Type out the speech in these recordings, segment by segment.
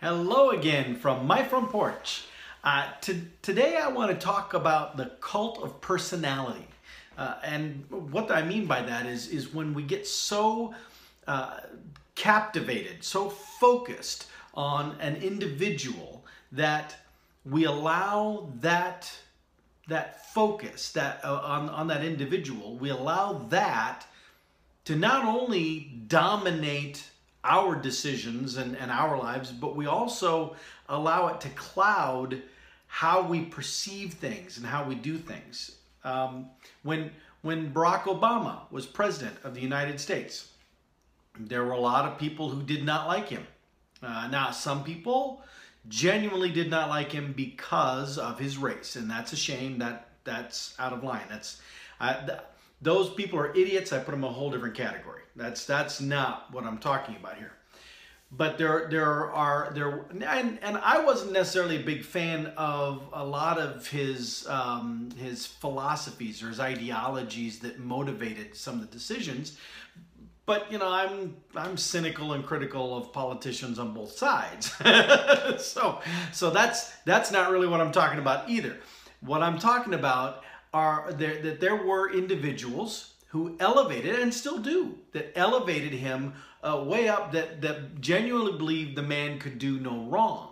Hello again from my front porch. Today I want to talk about the cult of personality. And what I mean by that is when we get so captivated, so focused on an individual that we allow that focus on that individual, we allow that to not only dominate our decisions and our lives, but we also allow it to cloud how we perceive things and how we do things. When Barack Obama was president of the United States, there were a lot of people who did not like him. Now, some people genuinely did not like him because of his race, and that's a shame. That's out of line. Those people are idiots. I put them in a whole different category. That's not what I'm talking about here. But and I wasn't necessarily a big fan of a lot of his philosophies or his ideologies that motivated some of the decisions. But you know, I'm cynical and critical of politicians on both sides. so that's not really what I'm talking about either. What I'm talking about are that there were individuals who elevated, and still do, that elevated him way up, that genuinely believed the man could do no wrong.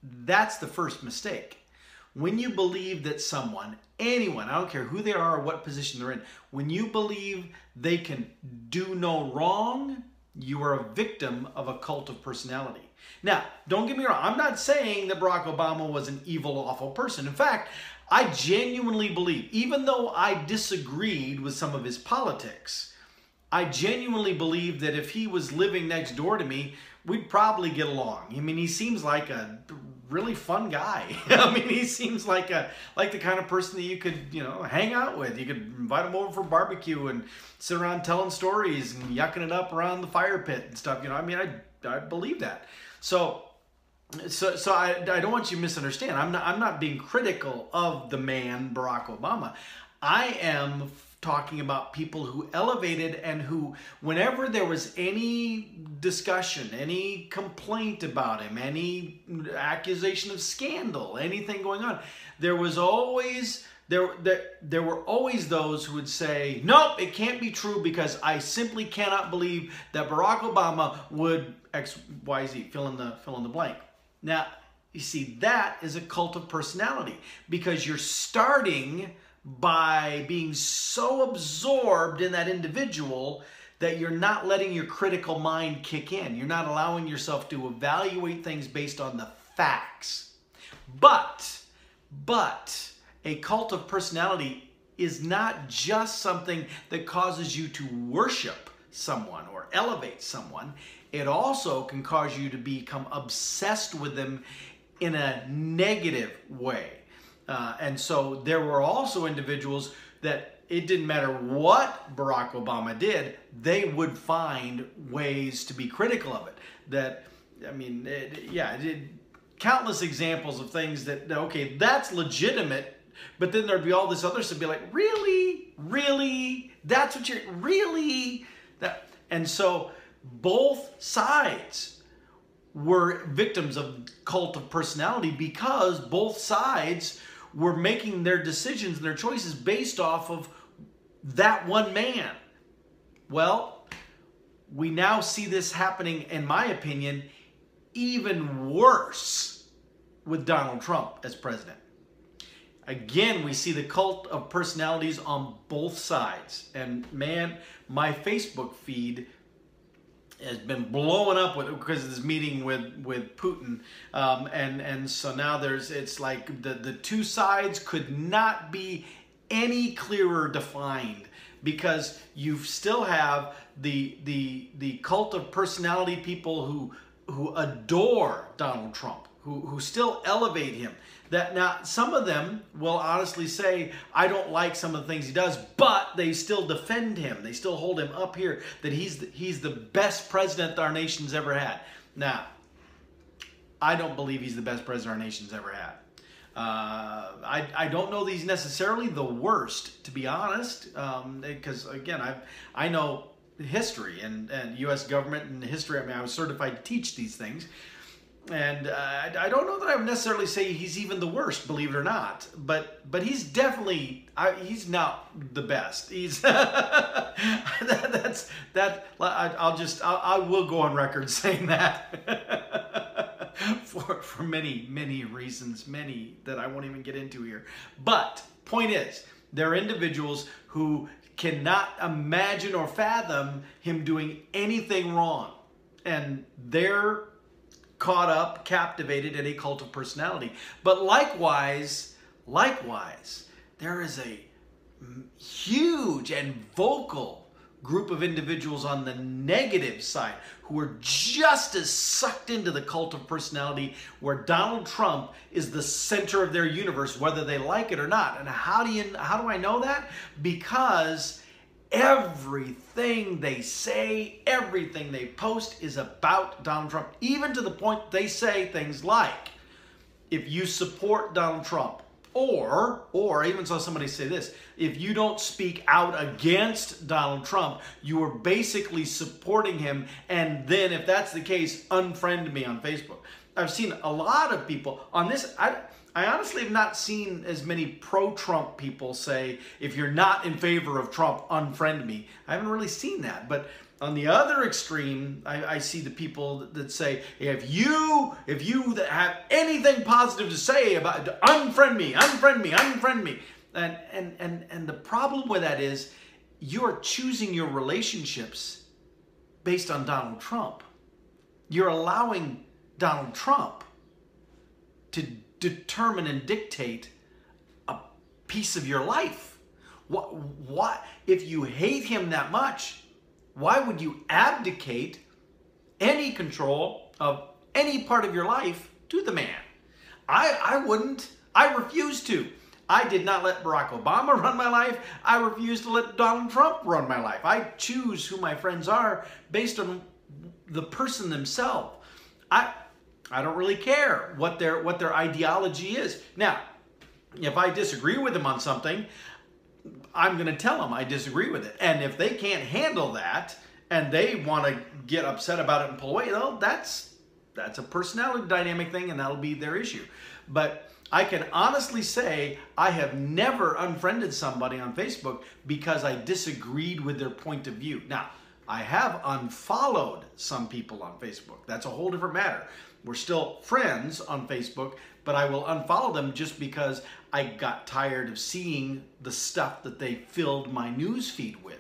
That's the first mistake. When you believe that someone, anyone, I don't care who they are or what position they're in, when you believe they can do no wrong, you are a victim of a cult of personality. Now, don't get me wrong. I'm not saying that Barack Obama was an evil, awful person. In fact, I genuinely believe, even though I disagreed with some of his politics, I genuinely believe that if he was living next door to me, we'd probably get along. I mean, he seems like a really fun guy. I mean, he seems like the kind of person that you could, hang out with. You could invite him over for barbecue and sit around telling stories and yucking it up around the fire pit and stuff. I mean, I believe that. So I don't want you to misunderstand. I'm not being critical of the man Barack Obama. I am talking about people who elevated and who, whenever there was any discussion, any complaint about him, any accusation of scandal, anything going on, there were always those who would say, nope, it can't be true because I simply cannot believe that Barack Obama would X, Y, Z, fill in the blank. Now, you see, that is a cult of personality because you're starting by being so absorbed in that individual that you're not letting your critical mind kick in. You're not allowing yourself to evaluate things based on the facts. But a cult of personality is not just something that causes you to worship someone or elevate someone. It also can cause you to become obsessed with them in a negative way. And so there were also individuals that it didn't matter what Barack Obama did, they would find ways to be critical of it. Countless examples of things that, okay, that's legitimate, but then there'd be all this other stuff, be like, really? That's what you're, really? And so both sides were victims of cult of personality because both sides were making their decisions and their choices based off of that one man. Well, we now see this happening, in my opinion, even worse with Donald Trump as president. Again, we see the cult of personalities on both sides. And man, my Facebook feed has been blowing up because of this meeting with Putin, and so now it's like the two sides could not be any clearer defined because you still have the cult of personality people who adore Donald Trump, who still elevate him. That now some of them will honestly say, I don't like some of the things he does, but they still defend him. They still hold him up here that he's the best president our nation's ever had. Now, I don't believe he's the best president our nation's ever had. I don't know that he's necessarily the worst, to be honest, because again, I know history and U.S. government and history. I mean, I was certified to teach these things. And I don't know that I would necessarily say he's even the worst, believe it or not. But he's definitely, he's not the best. He's I will go on record saying that for many reasons, many that I won't even get into here. But point is, there are individuals who cannot imagine or fathom him doing anything wrong, and they're caught up, captivated in a cult of personality. But likewise, there is a huge and vocal group of individuals on the negative side who are just as sucked into the cult of personality, where Donald Trump is the center of their universe, whether they like it or not. And how do I know that? Because everything they say, everything they post is about Donald Trump, even to the point they say things like, if you support Donald Trump, or I even saw somebody say this, if you don't speak out against Donald Trump, you are basically supporting him, and then if that's the case, unfriend me on Facebook. I've seen a lot of people on this. I honestly have not seen as many pro-Trump people say, if you're not in favor of Trump, unfriend me. I haven't really seen that. But on the other extreme, I see the people that say, if you have anything positive to say about it, unfriend me. And the problem with that is, you're choosing your relationships based on Donald Trump. You're allowing Donald Trump to determine and dictate a piece of your life. What if you hate him that much? Why would you abdicate any control of any part of your life to the man? I wouldn't. I refuse to. I did not let Barack Obama run my life. I refuse to let Donald Trump run my life. I choose who my friends are based on the person themselves. I don't really care what their ideology is. Now, if I disagree with them on something, I'm going to tell them I disagree with it. And if they can't handle that and they want to get upset about it and pull away, well, that's a personality dynamic thing, and that'll be their issue. But I can honestly say I have never unfriended somebody on Facebook because I disagreed with their point of view. Now, I have unfollowed some people on Facebook. That's a whole different matter. We're still friends on Facebook, but I will unfollow them just because I got tired of seeing the stuff that they filled my news feed with.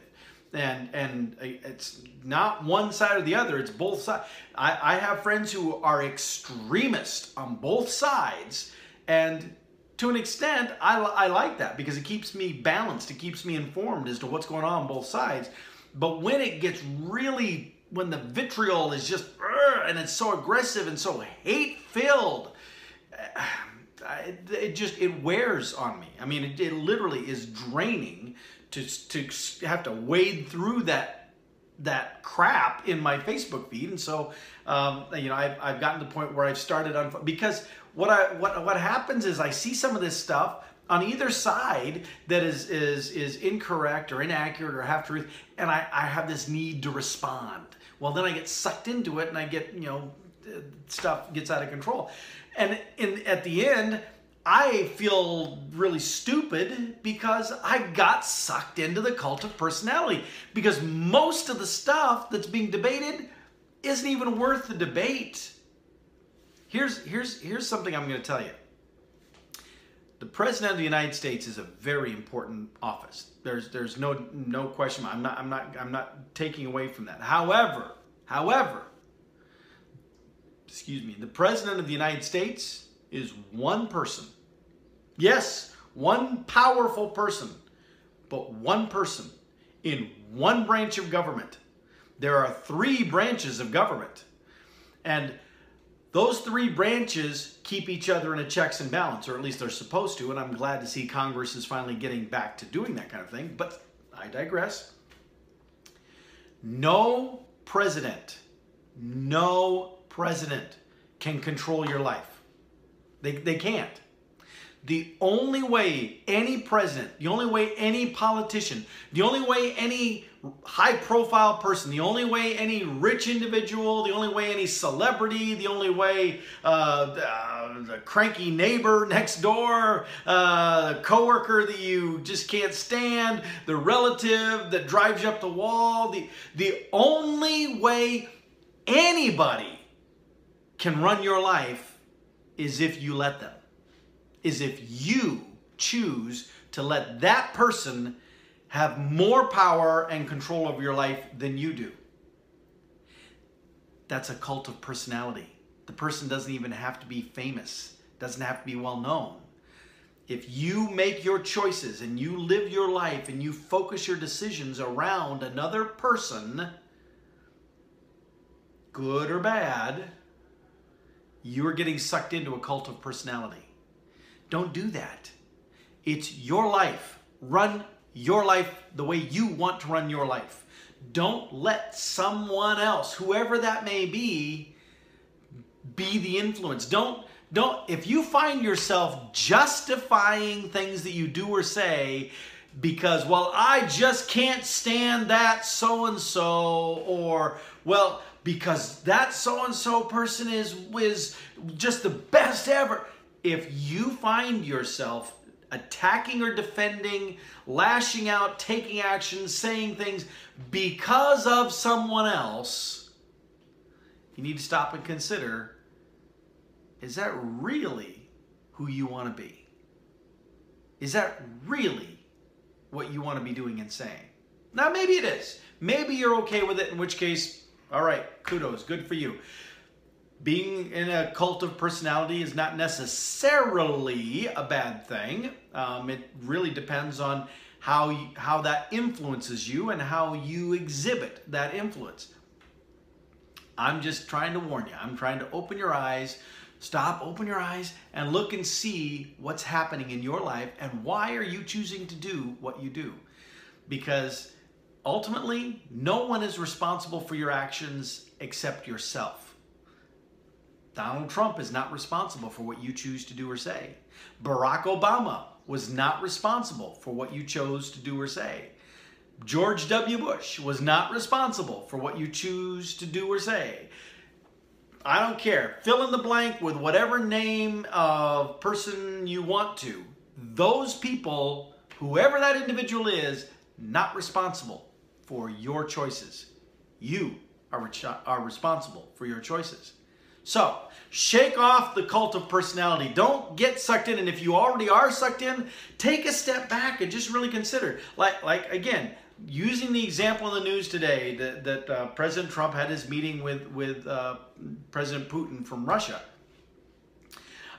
And it's not one side or the other, it's both sides. I have friends who are extremists on both sides, and to an extent, I like that because it keeps me balanced, it keeps me informed as to what's going on both sides. But when it gets really, when the vitriol is just, and it's so aggressive and so hate-filled, it wears on me. I mean, it literally is draining to have to wade through that crap in my Facebook feed. And so, I've gotten to the point where I've started because what happens is I see some of this stuff on either side that is incorrect or inaccurate or half-truth, and I have this need to respond. Well, then I get sucked into it, and I get, stuff gets out of control. And at the end, I feel really stupid because I got sucked into the cult of personality, because most of the stuff that's being debated isn't even worth the debate. Here's something I'm going to tell you. The President of the United States is a very important office. There's no question. I'm not taking away from that. However, the President of the United States is one person. Yes, one powerful person, but one person in one branch of government. There are 3 branches of government, and those 3 branches keep each other in a checks and balance, or at least they're supposed to, and I'm glad to see Congress is finally getting back to doing that kind of thing, but I digress. No president can control your life. They can't. The only way any president, the only way any politician, the only way any high-profile person, the only way any rich individual, the only way any celebrity, the only way the cranky neighbor next door, the coworker that you just can't stand, the relative that drives you up the wall, the only way anybody can run your life is if you let them. Is if you choose to let that person have more power and control over your life than you do. That's a cult of personality. The person doesn't even have to be famous, doesn't have to be well known. If you make your choices and you live your life and you focus your decisions around another person, good or bad, you are getting sucked into a cult of personality. Don't do that. It's your life. Run your life the way you want to run your life. Don't let someone else, whoever that may be the influence. If you find yourself justifying things that you do or say because, well, I just can't stand that so-and-so, or, well, because that so-and-so person is just the best ever. If you find yourself attacking or defending, lashing out, taking action, saying things because of someone else, you need to stop and consider, is that really who you want to be? Is that really what you want to be doing and saying? Now, maybe it is. Maybe you're okay with it, in which case, all right, kudos, good for you. Being in a cult of personality is not necessarily a bad thing. It really depends on how that influences you and how you exhibit that influence. I'm just trying to warn you. I'm trying to open your eyes. Stop, open your eyes, and look and see what's happening in your life and why are you choosing to do what you do. Because ultimately, no one is responsible for your actions except yourself. Donald Trump is not responsible for what you choose to do or say. Barack Obama was not responsible for what you chose to do or say. George W. Bush was not responsible for what you choose to do or say. I don't care. Fill in the blank with whatever name of person you want to. Those people, whoever that individual is, not responsible for your choices. You are responsible for your choices. So, shake off the cult of personality. Don't get sucked in. And if you already are sucked in, take a step back and just really consider. Like again, using the example in the news today that President Trump had his meeting with President Putin from Russia.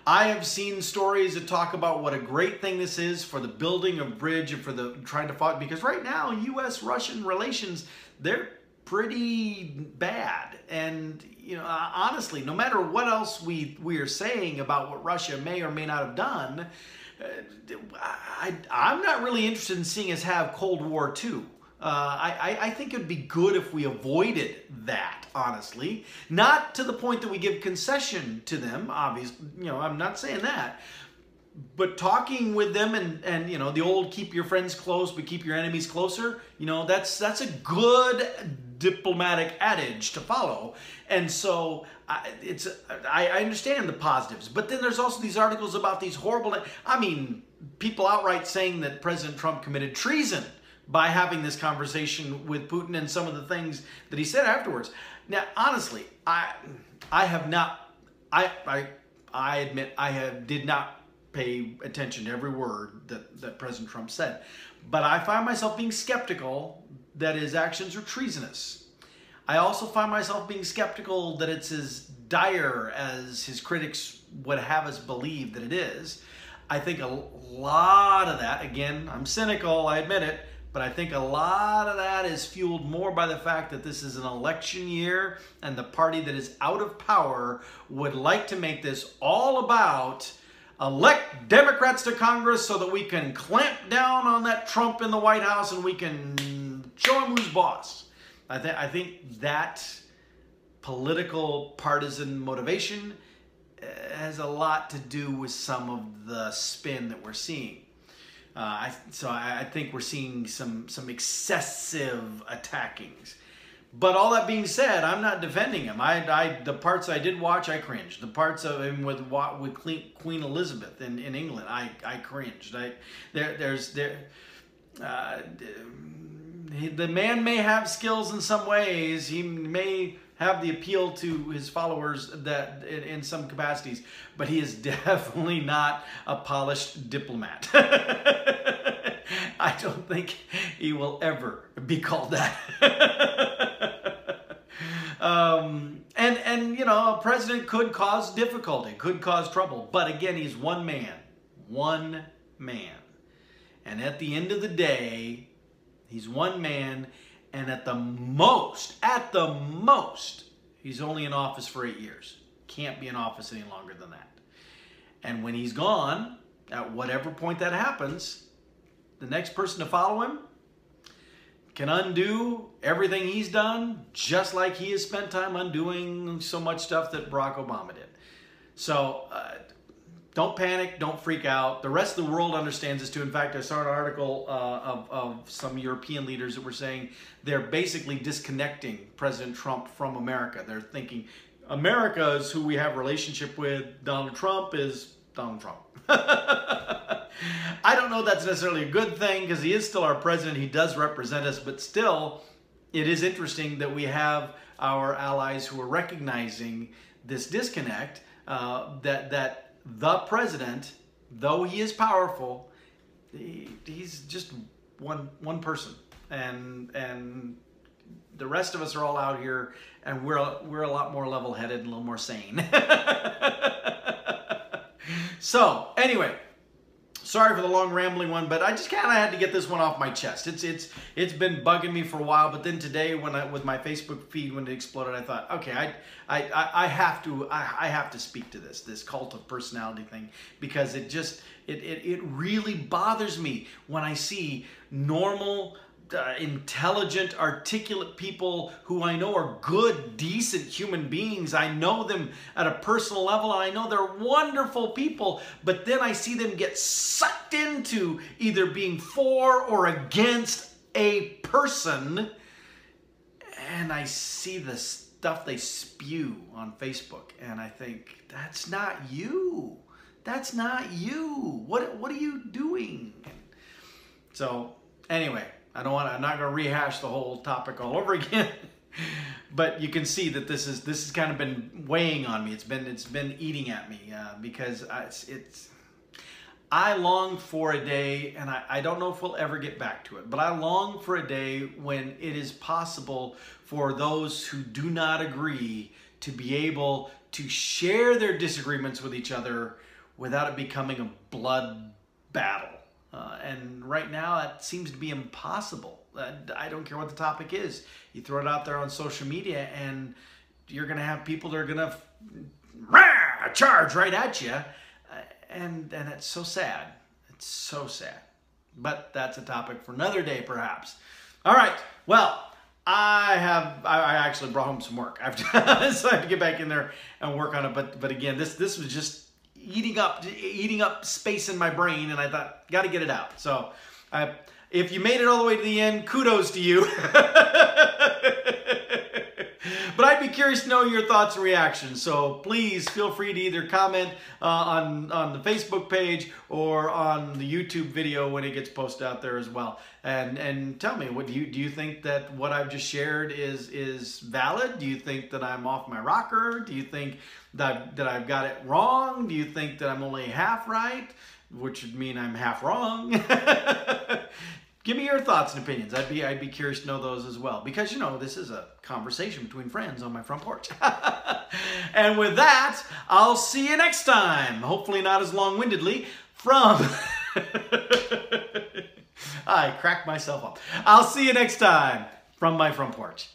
I have seen stories that talk about what a great thing this is for the building of bridge and for the trying to fight. Because right now, U.S.-Russian relations, they're pretty bad. And you know, honestly, no matter what else we are saying about what Russia may or may not have done, I'm not really interested in seeing us have Cold War II. I think it would be good if we avoided that, honestly. Not to the point that we give concession to them, obviously. You know, I'm not saying that. But talking with them and you know, the old keep your friends close but keep your enemies closer, you know, that's a good diplomatic adage to follow. And so I understand the positives, but then there's also these articles about these horrible, I mean, people outright saying that President Trump committed treason by having this conversation with Putin and some of the things that he said afterwards. Now, honestly, I admit I did not pay attention to every word that President Trump said. But I find myself being skeptical that his actions are treasonous. I also find myself being skeptical that it's as dire as his critics would have us believe that it is. I think a lot of that, again, I'm cynical, I admit it, but I think a lot of that is fueled more by the fact that this is an election year and the party that is out of power would like to make this all about elect Democrats to Congress so that we can clamp down on that Trump in the White House and we can show him who's boss. I think that political partisan motivation has a lot to do with some of the spin that we're seeing. So I think we're seeing some excessive attackings. But all that being said, I'm not defending him. The parts I did watch, I cringed. The parts of him with Queen Elizabeth in England, I cringed. The man may have skills in some ways. He may have the appeal to his followers that in some capacities, but he is definitely not a polished diplomat. I don't think he will ever be called that. And you know, a president could cause difficulty, could cause trouble, but again, he's one man. And at the end of the day, he's one man, and at the most, he's only in office for 8 years. Can't be in office any longer than that. And when he's gone, at whatever point that happens, the next person to follow him can undo everything he's done, just like he has spent time undoing so much stuff that Barack Obama did. So don't panic, don't freak out. The rest of the world understands this too. In fact, I saw an article of some European leaders that were saying they're basically disconnecting President Trump from America. They're thinking America is who we have a relationship with. Donald Trump is Donald Trump. I don't know if that's necessarily a good thing because he is still our president. He does represent us, but still, it is interesting that we have our allies who are recognizing this disconnect, that the president, though he is powerful, he's just one person, and the rest of us are all out here, and we're a lot more level-headed and a little more sane. So anyway, sorry for the long rambling one, but I just kind of had to get this one off my chest. It's been bugging me for a while, but then today with my Facebook feed when it exploded, I thought, okay, I have to speak to this cult of personality thing, because it really bothers me when I see normal, intelligent, articulate people who I know are good, decent human beings. I know them at a personal level, and I know they're wonderful people, but then I see them get sucked into either being for or against a person, and I see the stuff they spew on Facebook, and I think, that's not you. That's not you. What are you doing? So anyway, I'm not going to rehash the whole topic all over again, but you can see that this has kind of been weighing on me. It's been eating at me because I long for a day, and I don't know if we'll ever get back to it, but I long for a day when it is possible for those who do not agree to be able to share their disagreements with each other without it becoming a blood battle. And right now, that seems to be impossible. I don't care what the topic is. You throw it out there on social media, and you're going to have people that are going to charge right at you. And it's so sad. It's so sad. But that's a topic for another day, perhaps. All right. Well, I actually brought home some work. So I have to get back in there and work on it. But again, this was just eating up space in my brain, and I thought, got to get it out. So if you made it all the way to the end, kudos to you. But I'd be curious to know your thoughts and reactions. So please feel free to either comment on the Facebook page or on the YouTube video when it gets posted out there as well. And tell me, what do you think that what I've just shared is valid? Do you think that I'm off my rocker? Do you think that I've got it wrong? Do you think that I'm only half right, which would mean I'm half wrong? Give me your thoughts and opinions. I'd be curious to know those as well, because you know this is a conversation between friends on my front porch. And with that, I'll see you next time. Hopefully not as long-windedly from. I cracked myself up. I'll see you next time from my front porch.